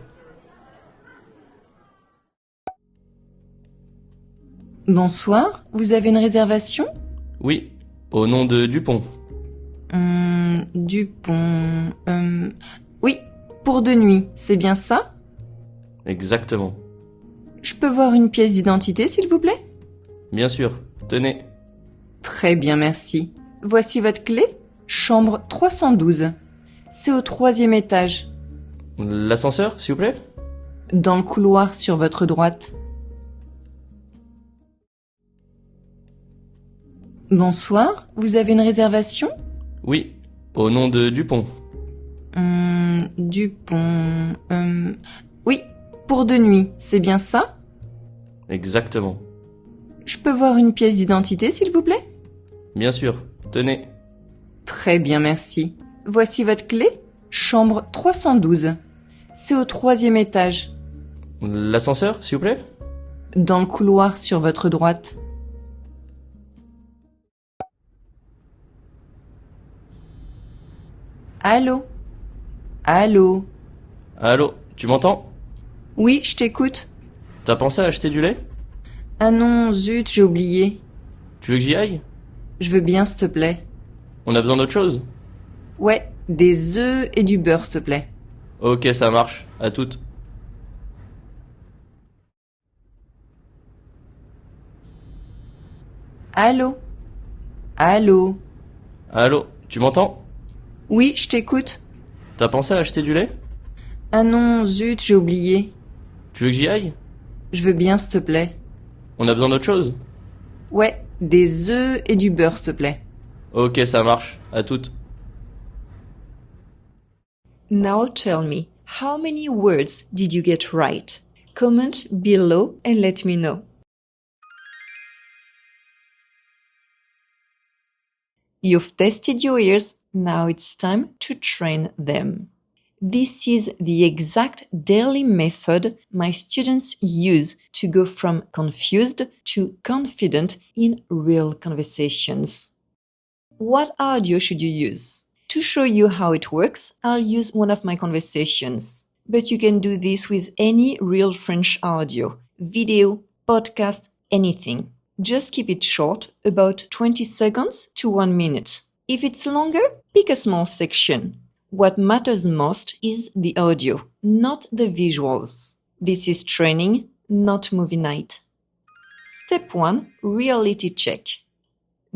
Bonsoir, vous avez une réservation? Oui, au nom de Dupont. Dupont... Oui, pour 2 nuits, c'est bien ça? Exactement. Je peux voir une pièce d'identité, s'il vous plaît? Bien sûr, tenez. Très bien, merci. Voici votre clé. Chambre 312. C'est au 3e étage. L'ascenseur, s'il vous plaît? Dans le couloir sur votre droite. Bonsoir, vous avez une réservation? Oui, au nom de Dupont. Dupont... Oui, pour 2 nuits, c'est bien ça? Exactement. Je peux voir une pièce d'identité, s'il vous plaît? Bien sûr, tenez. Très bien, merci. Voici votre clé. Chambre 312. C'est au 3e étage. L'ascenseur, s'il vous plaît? Dans le couloir sur votre droite. Allô? Allô? Allô, tu m'entends? Oui, je t'écoute. T'as pensé à acheter du lait? Ah non, zut, j'ai oublié. Tu veux que j'y aille? Je veux bien, s'il te plaît. On a besoin d'autre chose? Ouais, des œufs et du beurre, s'il te plaît. Ok, ça marche. À toutes. Allô? Allô? Allô, tu m'entends? Oui, je t'écoute. T'as pensé à acheter du lait? Ah non, zut, j'ai oublié. Tu veux que j'y aille? Je veux bien, s'il te plaît. On a besoin d'autre chose? Ouais, des œufs et du beurre, s'il te plaît. Ok, ça marche. À toutes. Now tell me, how many words did you get right? Comment below and let me know. You've tested your ears, now it's time to train them. This is the exact daily method my students use to go from confused to confident in real conversations. What audio should you use? To show you how it works, I'll use one of my conversations. But you can do this with any real French audio, video, podcast, anything. Just keep it short, about 20 seconds to 1 minute. If it's longer, pick a small section. What matters most is the audio, not the visuals. This is training, not movie night. Step 1. Reality check.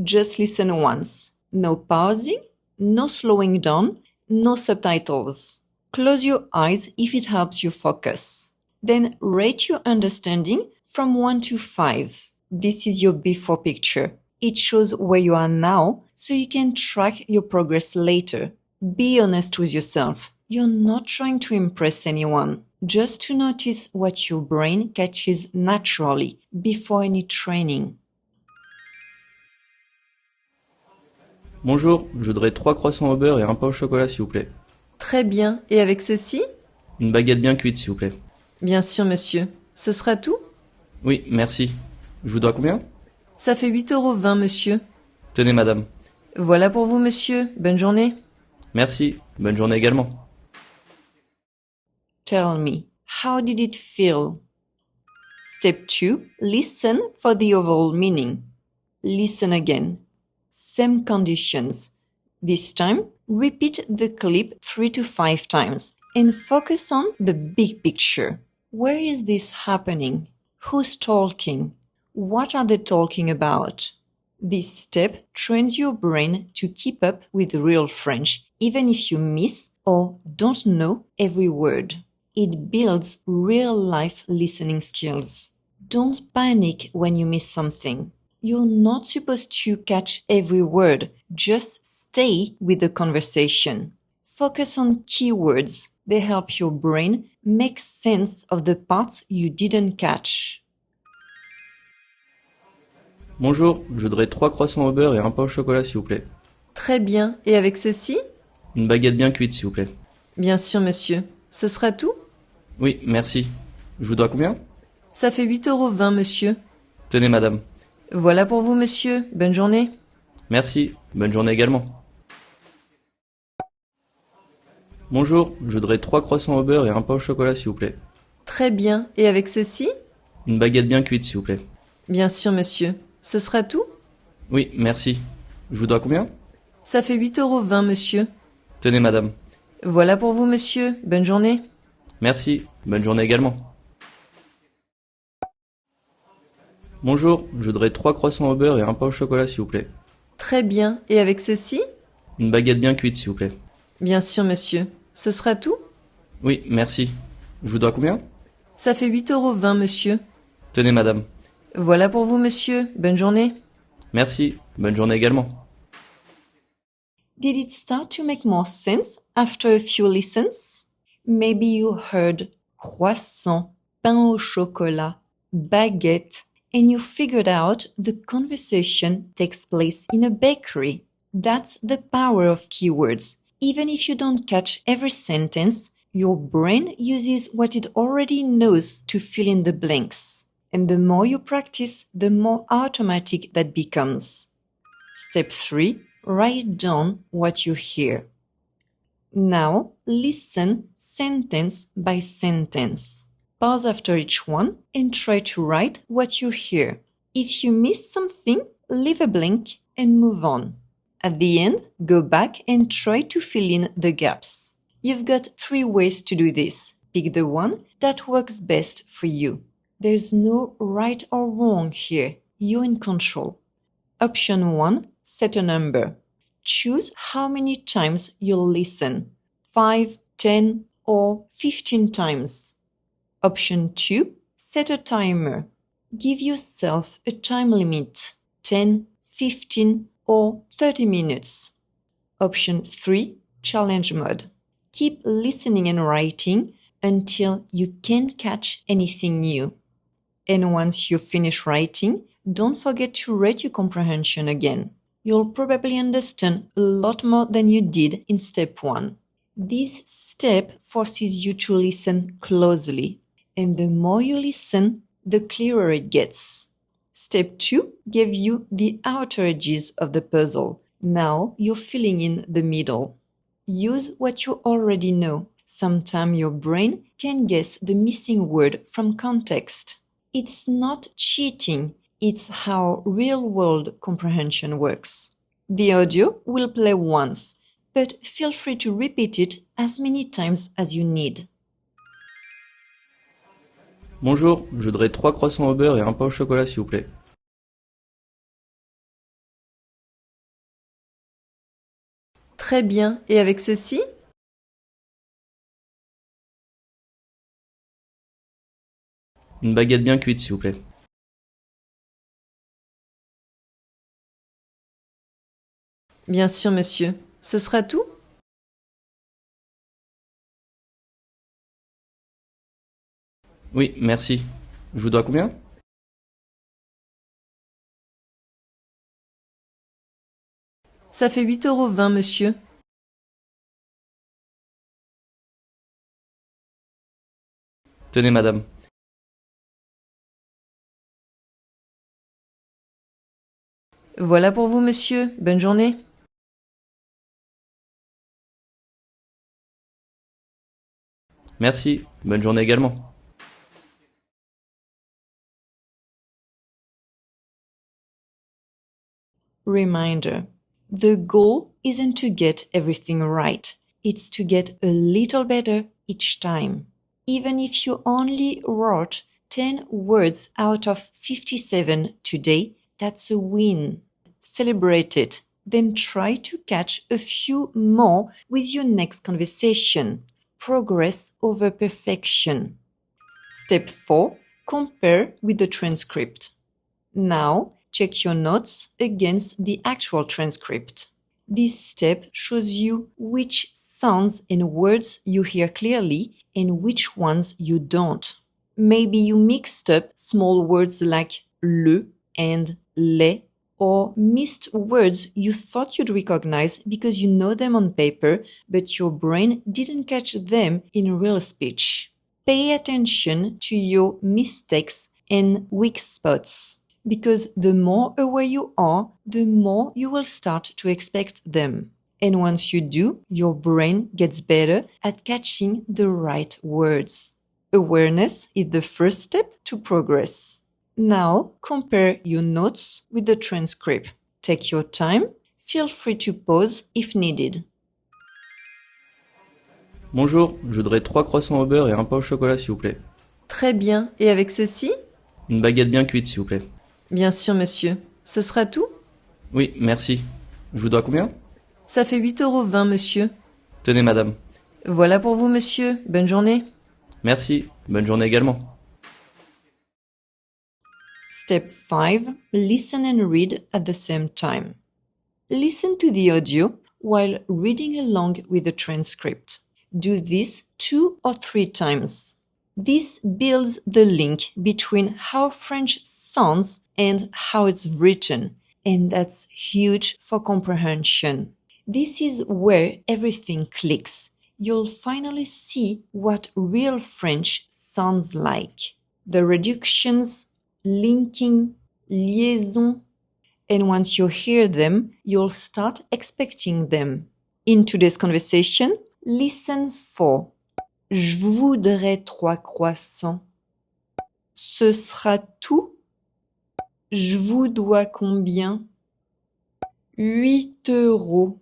Just listen once. No pausing, no slowing down, no subtitles. Close your eyes if it helps you focus. Then rate your understanding from 1 to 5. This is your before picture. It shows where you are now so you can track your progress later. Be honest with yourself. You're not trying to impress anyone. Just to notice what your brain catches naturally before any training. Bonjour, je voudrais 3 croissants au beurre et un pain au chocolat s'il vous plaît. Très bien. Et avec ceci? Une baguette bien cuite s'il vous plaît. Bien sûr, monsieur. Ce sera tout? Oui, merci. Je vous dois combien? Ça fait 8,20 €, monsieur. Tenez madame. Voilà pour vous, monsieur. Bonne journée. Merci, bonne journée également. Tell me, how did it feel? Step 2. Listen for the overall meaning. Listen again. Same conditions. This time, repeat the clip 3 to 5 times and focus on the big picture. Where is this happening? Who's talking? What are they talking about? This step trains your brain to keep up with real French, even if you miss or don't know every word. It builds real-life listening skills. Don't panic when you miss something. You're not supposed to catch every word. Just stay with the conversation. Focus on keywords. They help your brain make sense of the parts you didn't catch. Bonjour, je voudrais 3 croissants au beurre et un pain au chocolat s'il vous plaît. Très bien. Et avec ceci? Une baguette bien cuite s'il vous plaît. Bien sûr, monsieur. Ce sera tout? Oui, merci. Je vous dois combien? Ça fait 8,20 €, monsieur. Tenez madame. Voilà pour vous, monsieur. Bonne journée. Merci, bonne journée également. Bonjour, je voudrais 3 croissants au beurre et un pain au chocolat s'il vous plaît. Très bien. Et avec ceci? Une baguette bien cuite s'il vous plaît. Bien sûr, monsieur. Ce sera tout? Oui, merci. Je vous dois combien? Ça fait 8,20 €, monsieur. Tenez madame. Voilà pour vous, monsieur. Bonne journée. Merci, bonne journée également. Bonjour, je voudrais 3 croissants au beurre et un pain au chocolat s'il vous plaît. Très bien. Et avec ceci? Une baguette bien cuite s'il vous plaît. Bien sûr, monsieur. Ce sera tout? Oui, merci. Je vous dois combien? Ça fait 8,20 €, monsieur. Tenez madame. Voilà pour vous, monsieur. Bonne journée. Merci, bonne journée également. Did it start to make more sense after a few listens? Maybe you heard croissant, pain au chocolat, baguette, and you figured out the conversation takes place in a bakery. That's the power of keywords. Even if you don't catch every sentence, your brain uses what it already knows to fill in the blanks. And the more you practice, the more automatic that becomes. Step 3. Write down what you hear. Now, listen sentence by sentence. Pause after each one and try to write what you hear. If you miss something, leave a blank and move on. At the end, go back and try to fill in the gaps. You've got 3 ways to do this. Pick the one that works best for you. There's no right or wrong here. You're in control. Option 1. Set a number. Choose how many times you'll listen. 5, 10, or 15 times. Option 2. Set a timer. Give yourself a time limit. 10, 15, or 30 minutes. Option 3. Challenge mode. Keep listening and writing until you can't catch anything new. And once you finish writing, don't forget to rate your comprehension again. You'll probably understand a lot more than you did in step 1. This step forces you to listen closely, and the more you listen, the clearer it gets. Step 2 gave you the outer edges of the puzzle. Now you're filling in the middle. Use what you already know. Sometimes your brain can guess the missing word from context. It's not cheating, it's how real-world comprehension works. The audio will play once, but feel free to repeat it as many times as you need. Bonjour, je voudrais 3 croissants au beurre et un pain au chocolat s'il vous plaît. Très bien. Et avec ceci? Une baguette bien cuite s'il vous plaît. Bien sûr, monsieur. Ce sera tout? Oui, merci. Je vous dois combien? Ça fait 8,20 €, monsieur. Tenez madame. Voilà pour vous, monsieur. Bonne journée. Merci, bonne journée également. Reminder: the goal isn't to get everything right, it's to get a little better each time. Even if you only wrote 10 words out of 57 today, that's a win. Celebrate it. Then try to catch a few more with your next conversation. Progress over perfection. Step 4. Compare with the transcript. Now, check your notes against the actual transcript. This step shows you which sounds and words you hear clearly and which ones you don't. Maybe you mixed up small words like le and les, or missed words you thought you'd recognize because you know them on paper, but your brain didn't catch them in real speech. Pay attention to your mistakes and weak spots, because the more aware you are, the more you will start to expect them. And once you do, your brain gets better at catching the right words. Awareness is the first step to progress. Now, compare your notes with the transcript. Take your time. Feel free to pause if needed. Bonjour, je voudrais 3 croissants au beurre et un pain au chocolat s'il vous plaît. Très bien. Et avec ceci? Une baguette bien cuite s'il vous plaît. Bien sûr, monsieur. Ce sera tout? Oui, merci. Je vous dois combien? Ça fait 8,20 €, monsieur. Tenez madame. Voilà pour vous, monsieur. Bonne journée. Merci, bonne journée également. Step 5. Listen and read at the same time. Listen to the audio while reading along with the transcript. Do this 2 or 3 times. This builds the link between how French sounds and how it's written, and that's huge for comprehension. This is where everything clicks. You'll finally see what real French sounds like. The reductions, linking, liaison, and once you hear them, you'll start expecting them. In today's conversation, listen for Je voudrais 3 croissants. Ce sera tout? Je vous dois combien? 8 €.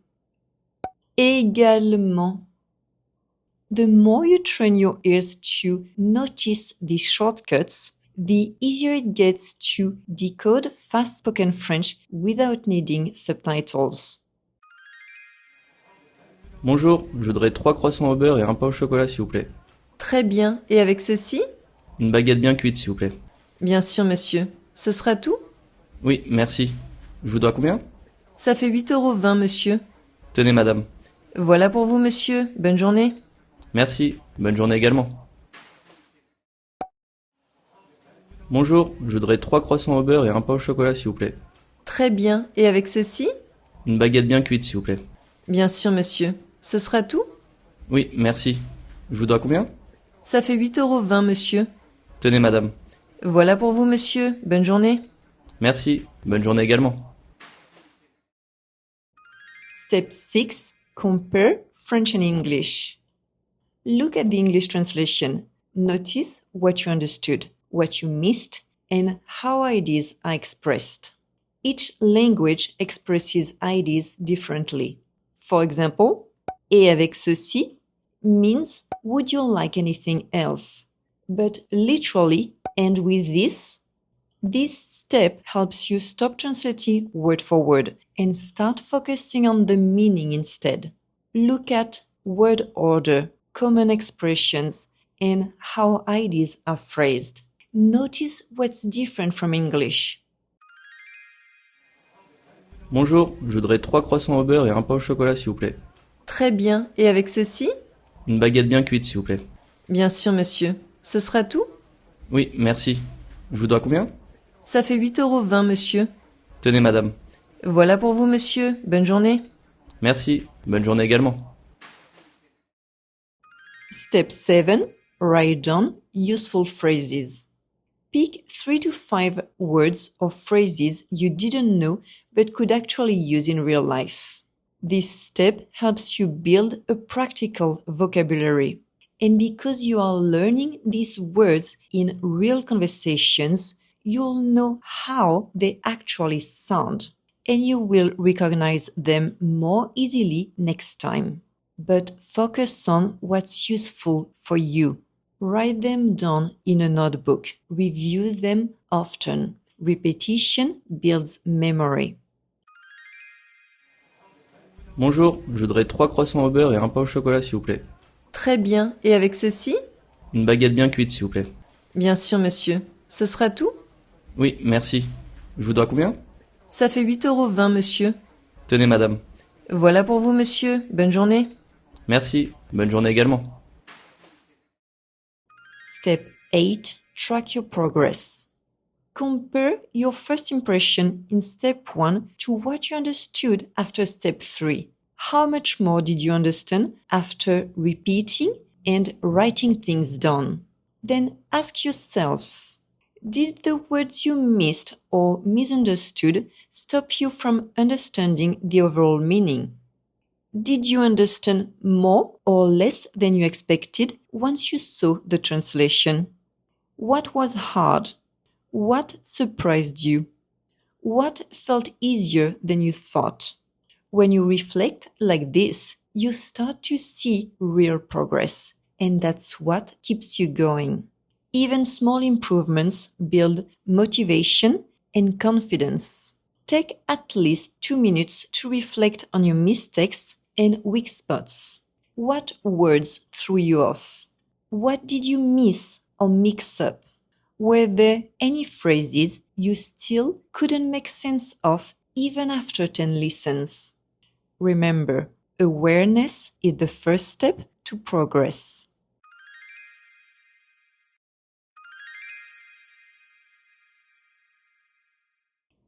Également. The more you train your ears to notice these shortcuts, the easier it gets to decode fast-spoken French without needing subtitles. Bonjour, je voudrais 3 croissants au beurre et un pain au chocolat s'il vous plaît. Très bien. Et avec ceci? Une baguette bien cuite s'il vous plaît. Bien sûr, monsieur. Ce sera tout? Oui, merci. Je vous dois combien? Ça fait 8,20 €, monsieur. Tenez madame. Voilà pour vous, monsieur. Bonne journée. Merci, bonne journée également. Bonjour, je voudrais 3 croissants au beurre et un pain au chocolat s'il vous plaît. Très bien. Et avec ceci? Une baguette bien cuite s'il vous plaît. Bien sûr, monsieur. Ce sera tout? Oui, merci. Je vous dois combien? Ça fait 8,20 €, monsieur. Tenez madame. Voilà pour vous, monsieur. Bonne journée. Merci, bonne journée également. Step 6. Compare French and English. Look at the English translation. Notice what you understood, what you missed, and how ideas are expressed. Each language expresses ideas differently. For example, et avec ceci means would you like anything else? But literally, and with this step helps you stop translating word for word and start focusing on the meaning instead. Look at word order, common expressions, and how ideas are phrased. Notice what's different from English. Bonjour, je voudrais 3 croissants au beurre et un pain au chocolat s'il vous plaît. Très bien. Et avec ceci? Une baguette bien cuite s'il vous plaît. Bien sûr, monsieur. Ce sera tout? Oui, merci. Je vous dois combien? Ça fait 8,20 €, monsieur. Tenez madame. Voilà pour vous, monsieur. Bonne journée. Merci, bonne journée également. Step 7. Write down useful phrases. Pick 3 to 5 words or phrases you didn't know but could actually use in real life. This step helps you build a practical vocabulary. And because you are learning these words in real conversations, you'll know how they actually sound, and you will recognize them more easily next time. But focus on what's useful for you. Write them down in a notebook. Review them often. Repetition builds memory. Bonjour, je voudrais 3 croissants au beurre et un pain au chocolat s'il vous plaît. Très bien. Et avec ceci? Une baguette bien cuite s'il vous plaît. Bien sûr, monsieur. Ce sera tout? Oui, merci. Je vous dois combien? Ça fait 8,20 €, monsieur. Tenez madame. Voilà pour vous, monsieur. Bonne journée. Merci, bonne journée également. Step 8. Track your progress. Compare your first impression in step 1 to what you understood after step 3. How much more did you understand after repeating and writing things down? Then ask yourself, did the words you missed or misunderstood stop you from understanding the overall meaning? Did you understand more or less than you expected once you saw the translation? What was hard? What surprised you? What felt easier than you thought? When you reflect like this, you start to see real progress, and that's what keeps you going. Even small improvements build motivation and confidence. Take at least 2 minutes to reflect on your mistakes and weak spots. What words threw you off? What did you miss or mix up? Were there any phrases you still couldn't make sense of even after 10 listens? Remember, awareness is the first step to progress.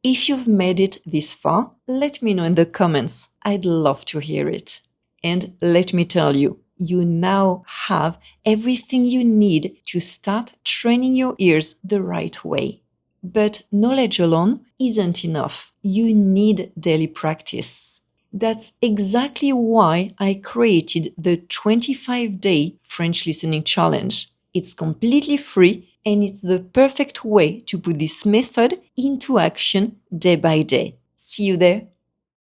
If you've made it this far, let me know in the comments. I'd love to hear it. And let me tell you, you now have everything you need to start training your ears the right way. But knowledge alone isn't enough. You need daily practice. That's exactly why I created the 25-day French listening challenge. It's completely free and it's the perfect way to put this method into action day by day. See you there.